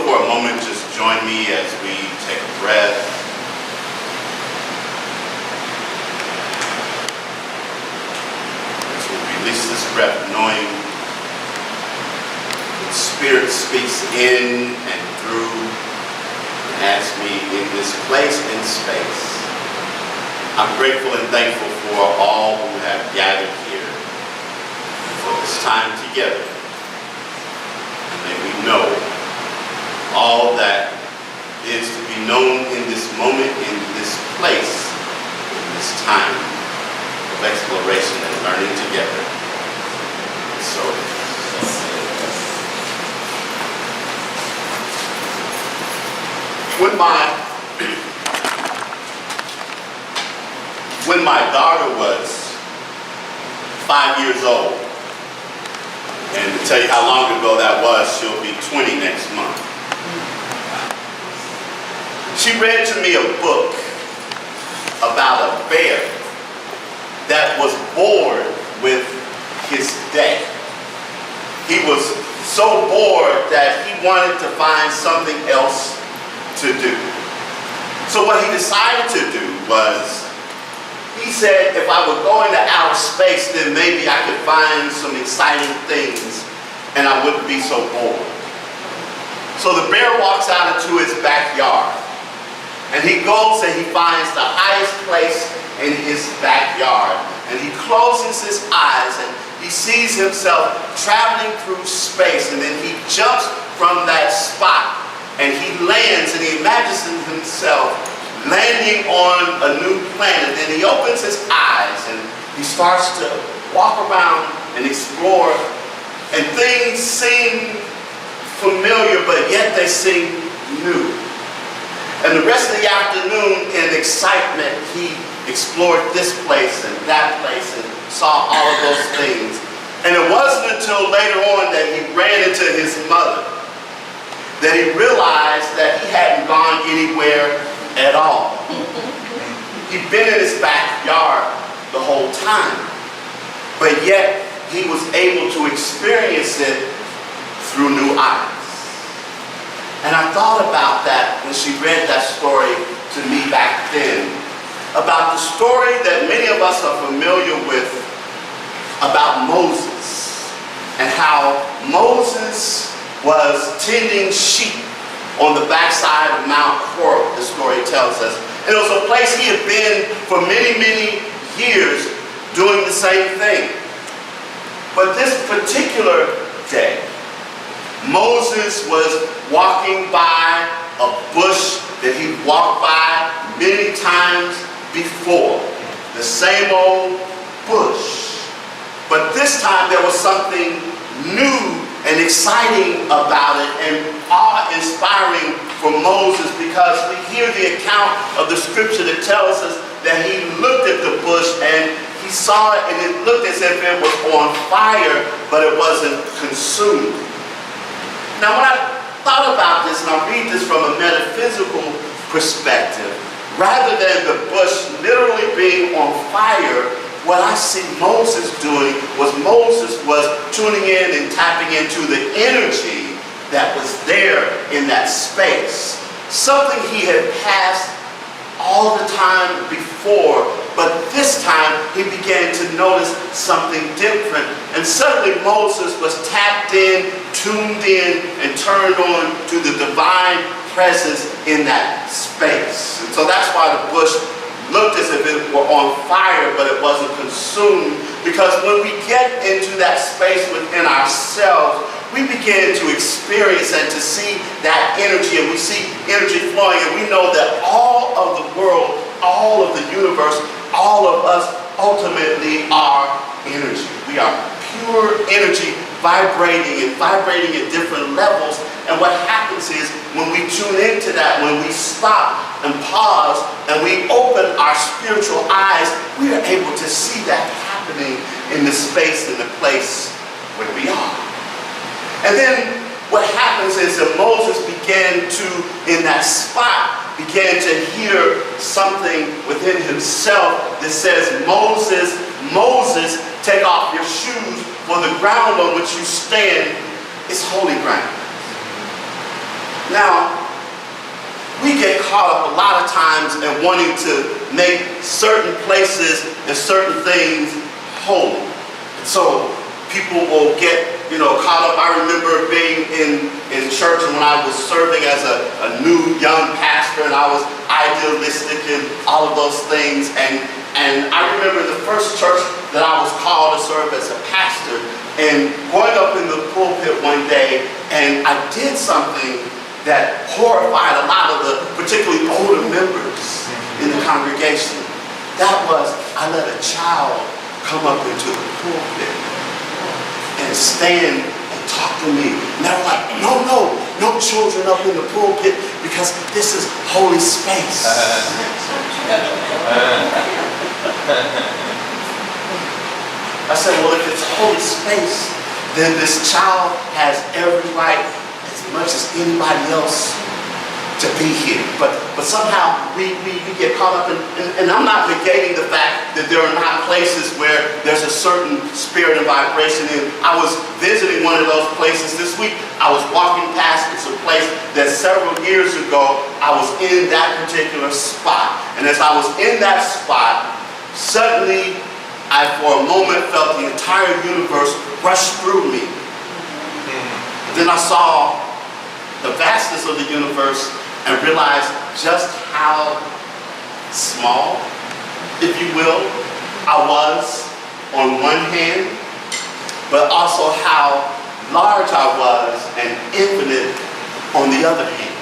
will for a moment just join me as we take a breath. As we release this breath, knowing the Spirit speaks in and through and as me in this place and space. I'm grateful and thankful for all who have gathered here for this time together. And may we know all that is to be known in this moment, in this place, in this time of exploration and learning together. So when my daughter was 5 years old, and to tell you how long ago that was, she'll be 20 next month. She read to me a book about a bear that was bored with his day. He was so bored that he wanted to find something else to do. So what he decided to do was, he said, if I would go into outer space, then maybe I could find some exciting things and I wouldn't be so bored. So the bear walks out into his backyard, and he goes and he finds the highest place in his backyard, and he closes his eyes and he sees himself traveling through space, and then he jumps from that spot and he lands, and he imagines himself landing on a new planet. Then he opens his eyes and he starts to walk around and explore, and things seem familiar, but yet they seem new. And the rest of the afternoon, in excitement, he explored this place and that place and saw all of those things. And it wasn't until later on that he ran into his mother that he realized that he hadn't gone anywhere at all. He'd been in his backyard the whole time, but yet he was able to experience it through new eyes. And I thought about that when she read that story to me back then, about the story that many of us are familiar with about Moses, and how Moses was tending sheep on the backside of Mount Horeb, the story tells us. And it was a place he had been for many, many years doing the same thing. But this particular day, Moses was walking by a bush that he walked by many times before. The same old bush. But this time there was something new and exciting about it, and awe-inspiring for Moses, because we hear the account of the scripture that tells us that he looked at the bush and he saw it, and it looked as if it was on fire, but it wasn't consumed. Now when I thought about this, and I read this from a metaphysical perspective, rather than the bush literally being on fire, what I see Moses doing was Moses was tuning in and tapping into the energy that was there in that space. Something he had passed all the time before, but this time he began to notice something different. And suddenly Moses was tapped in, tuned in, and turned on to the divine presence in that space. And so that's why the bush looked as if it were on fire, but it wasn't consumed. Because when we get into that space within ourselves, we begin to experience and to see that energy, and we see energy flowing, and we know that all of the world, all of the universe, all of us ultimately are energy. We are pure energy vibrating at different levels. And what happens is, when we tune into that, when we stop and pause and we open our spiritual eyes, we are able to see that happening in the space and the place where we are. And then what happens is that Moses began to, in that spot, began to hear something within himself that says, Moses, Moses, take off your shoes, for the ground on which you stand is holy ground. Now, we get caught up a lot of times in wanting to make certain places and certain things holy. And so people will get, caught up. I remember being in church and when I was serving as a new young pastor, and I was idealistic and all of those things. And I remember the first church that I was called to serve as a pastor, and going up in the pulpit one day, and I did something that horrified a lot of the particularly older members in the congregation. That was, I let a child come up into the pulpit and stand and talk to me. And they were like, no children up in the pulpit because this is holy space. I said, well, if it's holy space, then this child has every right, as much as anybody else, to be here. But somehow we get caught up in, and I'm not negating the fact that there are not places where there's a certain spirit and vibration. And I was visiting one of those places this week. I was walking past, it's a place that several years ago, I was in that particular spot. And as I was in that spot, suddenly I, for a moment, felt the entire universe rush through me. Then I saw the vastness of the universe and realized just how small, if you will, I was on one hand, but also how large I was and infinite on the other hand,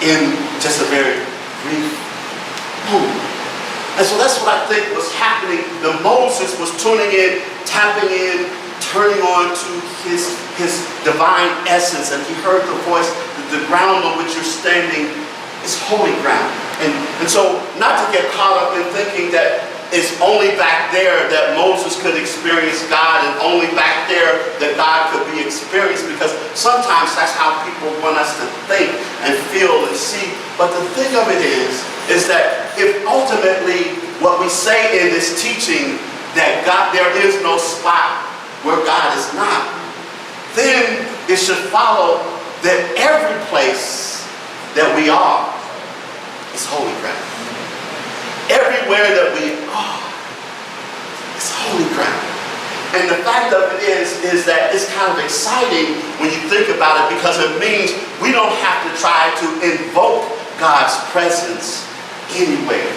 in just a very brief moment. And so that's what I think was happening. The Moses was tuning in, tapping in, turning on to his divine essence, and he heard the voice. The ground on which you're standing is holy ground. And so not to get caught up in thinking that it's only back there that Moses could experience God, and only back there that God could be experienced, because sometimes that's how people want us to think and feel and see. But the thing of it is that if ultimately what we say in this teaching, that God, there is no spot where God is not, then it should follow that every place that we are is holy ground. Everywhere that we are is holy ground. And the fact of it is that it's kind of exciting when you think about it, because it means we don't have to try to invoke God's presence anywhere.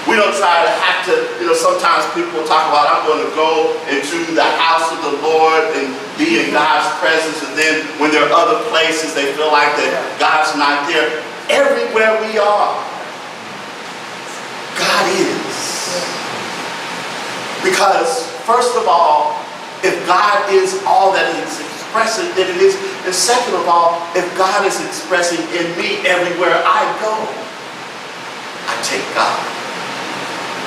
We don't try to have to, sometimes people talk about, I'm going to go into the house of the Lord and be in God's presence, and then when there are other places they feel like that God's not there. Everywhere we are, God is. Because, first of all, if God is all that He's expressing, then it is. And second of all, if God is expressing in me everywhere I go, I take God.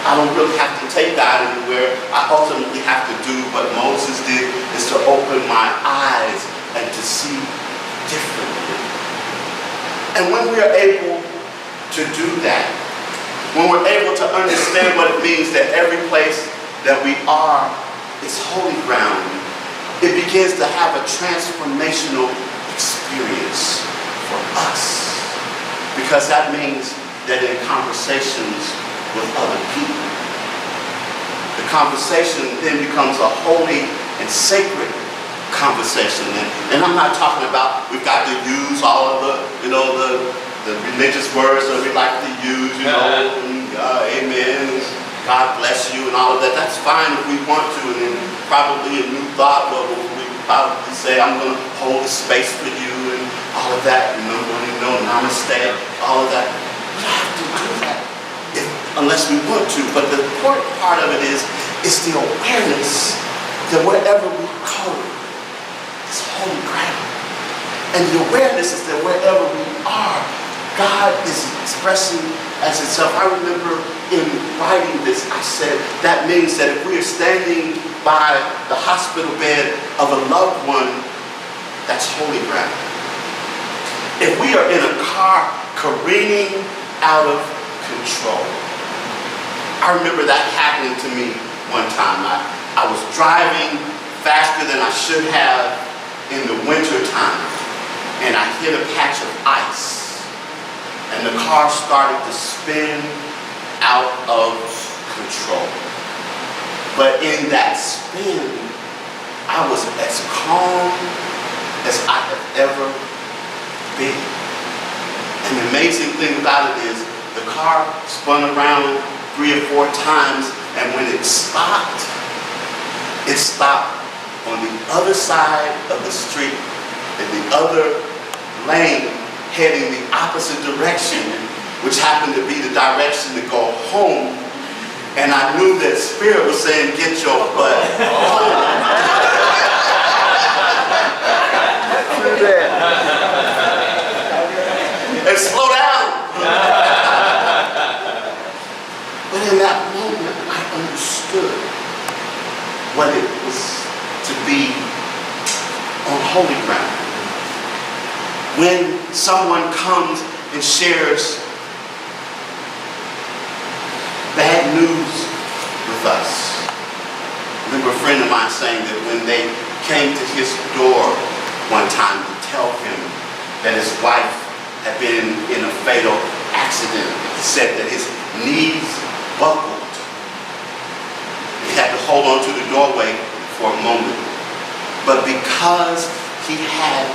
I don't really have to take God anywhere. I ultimately have to do what Moses did, is to open my eyes and to see differently. And when we are able to do that, when we're able to understand what it means that every place that we are is holy ground, it begins to have a transformational experience for us. Because that means that in conversations with other people, the conversation then becomes a holy and sacred conversation. And I'm not talking about we've got to use all of the religious words that we like to use, amen, God bless you and all of that. That's fine if we want to. And then probably a new thought, well, we probably say, I'm going to hold the space for you and all of that, namaste, all of that. We don't have to do that unless we want to. But the important part of it is the awareness that wherever we go is holy ground. And the awareness is that wherever we are, God is expressing as itself. I remember in writing this, I said that means that if we are standing by the hospital bed of a loved one, that's holy ground. If we are in a car careening out of control, I remember that happening to me one time. I was driving faster than I should have in the winter time. and I hit a patch of ice, and the car started to spin out of control. But in that spin, I was as calm as I have ever been. And the amazing thing about it is the car spun around 3 or 4 times, and when it stopped on the other side of the street, in the other lane, heading the opposite direction, which happened to be the direction to go home. And I knew that Spirit was saying, get your butt home. And slow down. But in that moment, I understood what it was to be on holy ground. When someone comes and shares bad news with us. I remember a friend of mine saying that when they came to his door one time to tell him that his wife had been in a fatal accident, he said that his knees buckled. He had to hold on to the doorway for a moment. But because he had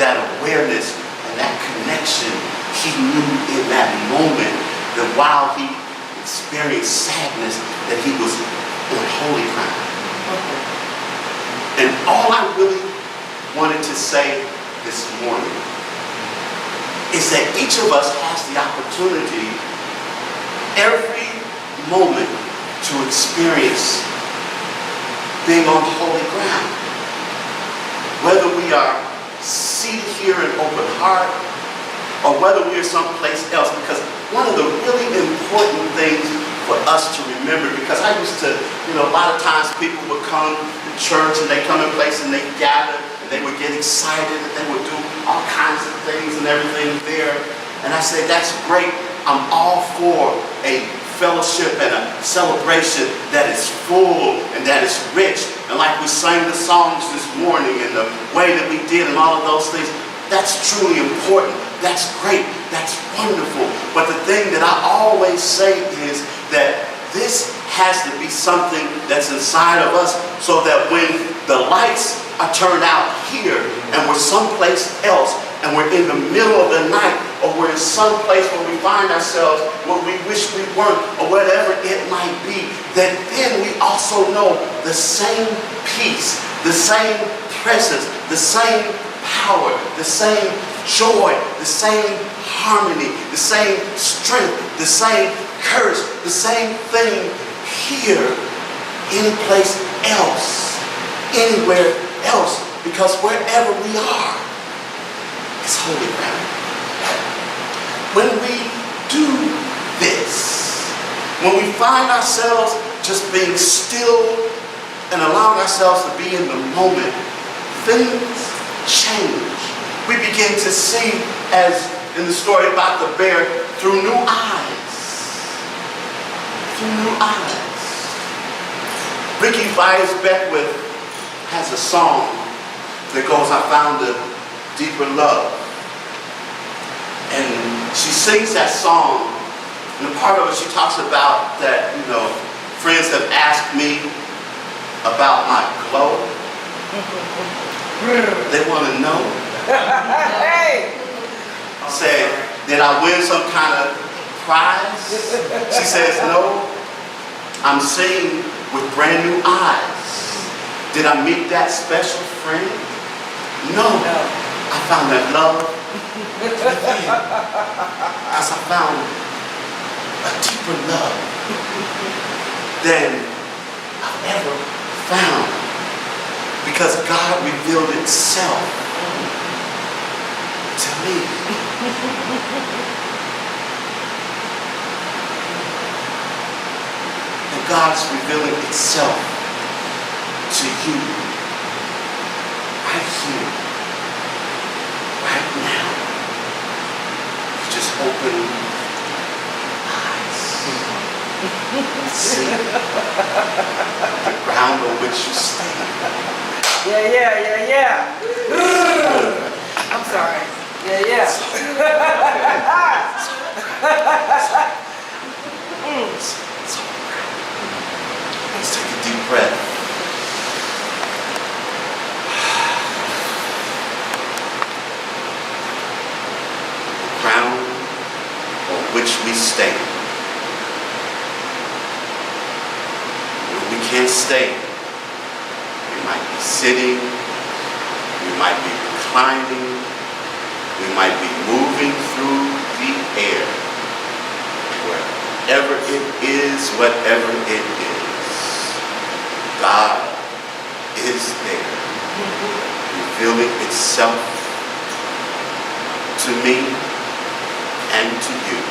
that awareness and that connection, he knew in that moment that while he experienced sadness, that he was on holy ground. And all I really wanted to say this morning is that each of us has the opportunity every moment to experience being on holy ground. Whether we are seated here in Open Heart or whether we are someplace else, because one of the really important things for us to remember, because I used to, a lot of times people would come to church and they come in place and they gather and they would get excited and they would do all kinds of things and everything there. And I said, that's great. I'm all for a fellowship and a celebration that is full and that is rich. And like we sang the songs this morning and the way that we did and all of those things, that's truly important. That's great. That's wonderful. But the thing that I always say is that this has to be something that's inside of us, so that when the lights are turned out here and we're someplace else and we're in the middle of the night, or we're in some place where we find ourselves where we wish we weren't, or whatever it might be, that then we also know the same peace, the same presence, the same power, the same joy, the same harmony, the same strength, the same courage, the same thing here, any place else, anywhere else, because wherever we are, it's holy ground. When we do this, when we find ourselves just being still and allowing ourselves to be in the moment, things change. We begin to see, as in the story about the bear, through new eyes. Through new eyes. Ricky Byers-Beckwith has a song that goes, I found a deeper love. And she sings that song, and a part of it she talks about that, friends have asked me about my glow. They want to know. Say, did I win some kind of prize? She says, no. I'm seeing with brand new eyes. Did I meet that special friend? No. I found that love within. Because I found a deeper love than I've ever found. Because God revealed itself to me. And God's revealing itself to you right here, right now. You just open your eyes. See the ground on which you stand. Yeah. I'm sorry. Yeah. Let's take a deep breath. The ground on which we stand. When we can't stand, we might be sitting, we might be reclining, we might be moving through the air. Wherever it is, whatever it is, God is there, revealing itself to me and to you.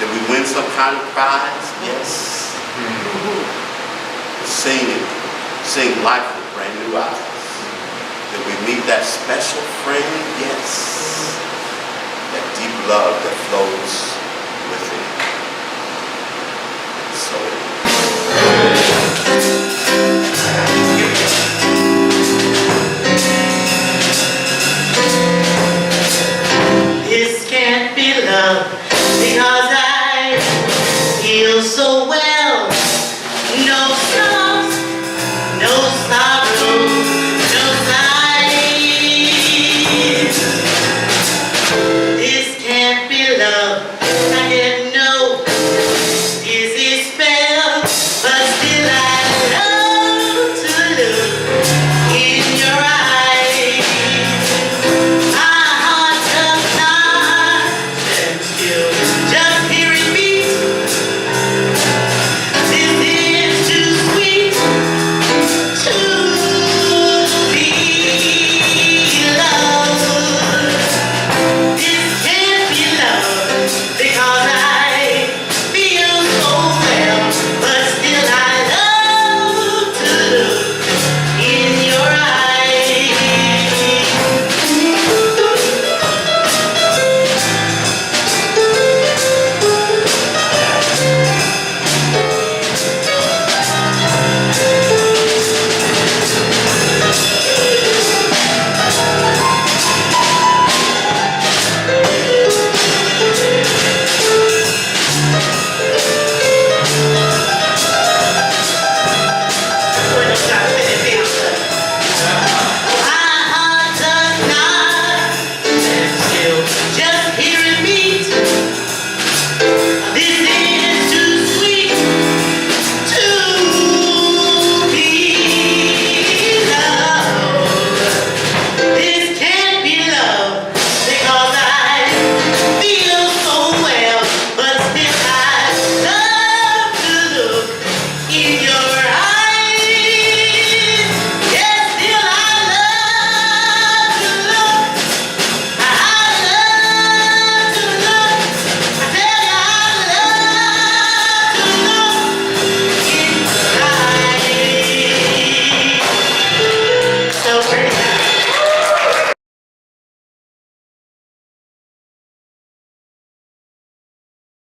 Did we win some kind of prize? Yes. Sing life with brand new eyes. Did we meet that special friend? Yes. That deep love that flows within. So this can't be love because I feel so well.